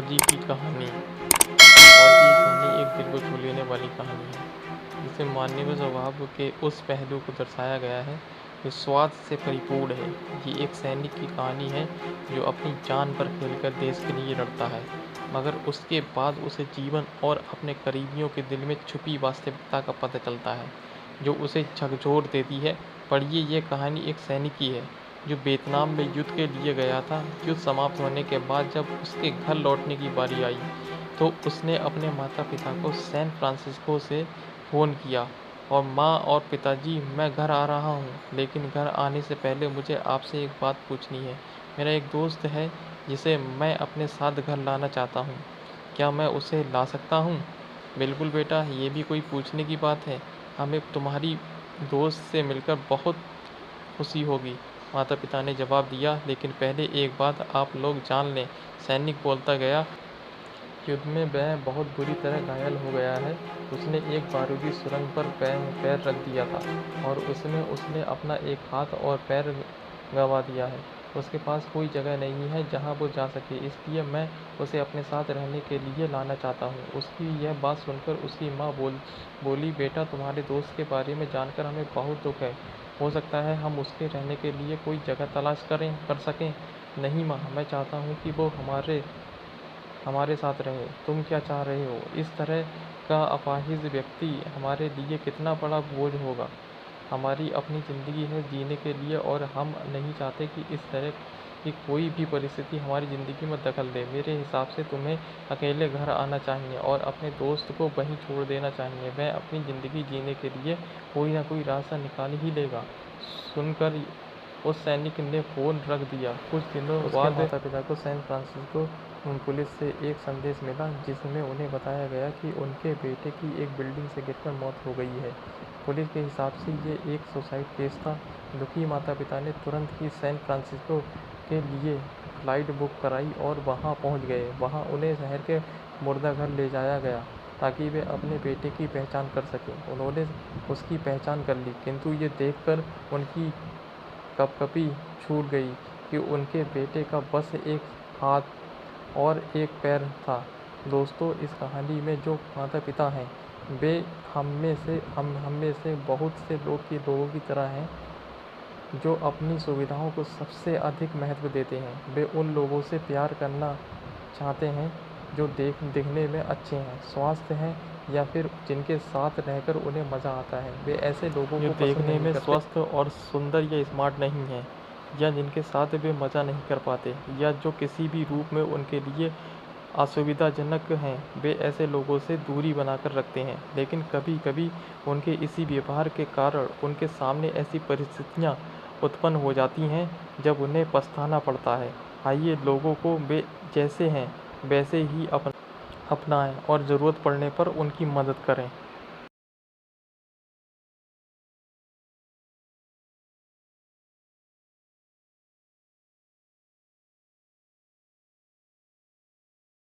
पिताजी की कहानी। और ये कहानी एक दिल को छू लेने वाली कहानी है, जिसे मानवीय स्वभाव के उस पहलू को दर्शाया गया है जो स्वार्थ से परिपूर्ण है। ये एक सैनिक की कहानी है जो अपनी जान पर खेलकर देश के लिए लड़ता है, मगर उसके बाद उसे जीवन और अपने करीबियों के दिल में छुपी वास्तविकता का पता चलता है, जो उसे झकझोर देती है। पढ़िए, ये कहानी एक सैनिक की है जो वियतनाम में युद्ध के लिए गया था। युद्ध समाप्त होने के बाद जब उसके घर लौटने की बारी आई, तो उसने अपने माता पिता को सैन फ्रांसिस्को से फ़ोन किया और माँ और पिताजी, मैं घर आ रहा हूँ, लेकिन घर आने से पहले मुझे आपसे एक बात पूछनी है। मेरा एक दोस्त है जिसे मैं अपने साथ घर लाना चाहता हूँ, क्या मैं उसे ला सकता हूँ? बिल्कुल बेटा, ये भी कोई पूछने की बात है। हमें तुम्हारी दोस्त से मिलकर बहुत खुशी होगी, माता पिता ने जवाब दिया। लेकिन पहले एक बात आप लोग जान लें, सैनिक बोलता गया, युद्ध में वह बहुत बुरी तरह घायल हो गया है। उसने एक बारूदी सुरंग पर पैर रख दिया था और उसमें उसने अपना एक हाथ और पैर गंवा दिया है। उसके पास कोई जगह नहीं है जहां वो जा सके, इसलिए मैं उसे अपने साथ रहने के लिए लाना चाहता हूँ। उसकी यह बात सुनकर उसकी माँ बोली, बेटा, तुम्हारे दोस्त के बारे में जानकर हमें बहुत दुख है। हो सकता है हम उसके रहने के लिए कोई जगह तलाश कर सकें। नहीं माँ, मैं चाहता हूँ कि वो हमारे साथ रहे। तुम क्या चाह रहे हो? इस तरह का अपाहिज व्यक्ति हमारे लिए कितना बड़ा बोझ होगा। हमारी अपनी ज़िंदगी है जीने के लिए और हम नहीं चाहते कि इस तरह की कोई भी परिस्थिति हमारी ज़िंदगी में दखल दे। मेरे हिसाब से तुम्हें अकेले घर आना चाहिए और अपने दोस्त को वहीं छोड़ देना चाहिए। वह अपनी ज़िंदगी जीने के लिए कोई ना कोई रास्ता निकाल ही लेगा। सुनकर उस सैनिक ने फ़ोन रख दिया। कुछ दिनों बाद उसके माता पिता को सैन फ्रांसिस्को पुलिस से एक संदेश मिला, जिसमें उन्हें बताया गया कि उनके बेटे की एक बिल्डिंग से गिरकर मौत हो गई है। पुलिस के हिसाब से ये एक सुसाइड केस था। दुखी माता पिता ने तुरंत ही सैन फ्रांसिस्को के लिए फ्लाइट बुक कराई और वहां पहुंच गए। वहां उन्हें शहर के मुर्दाघर ले जाया गया ताकि वे अपने बेटे की पहचान कर सकें। उन्होंने उसकी पहचान कर ली, किंतु ये देखकर उनकी कँपकँपी छूट गई कि उनके बेटे का बस एक हाथ और एक पैर था। दोस्तों, इस कहानी में जो माता-पिता हैं, वे हम में से बहुत से लोगों की तरह हैं, जो अपनी सुविधाओं को सबसे अधिक महत्व देते हैं। वे उन लोगों से प्यार करना चाहते हैं जो दिखने में अच्छे हैं, स्वस्थ हैं या फिर जिनके साथ रहकर उन्हें मज़ा आता है। वे ऐसे लोगों को देखने में स्वस्थ और सुंदर या स्मार्ट नहीं हैं, या जिनके साथ वे मज़ा नहीं कर पाते, या जो किसी भी रूप में उनके लिए असुविधाजनक हैं। वे ऐसे लोगों से दूरी बनाकर रखते हैं, लेकिन कभी-कभी उनके इसी व्यवहार के कारण उनके सामने ऐसी परिस्थितियाँ उत्पन्न हो जाती हैं जब उन्हें पछताना पड़ता है। आइए लोगों को वे जैसे हैं वैसे ही अपनाएं और ज़रूरत पड़ने पर उनकी मदद करें।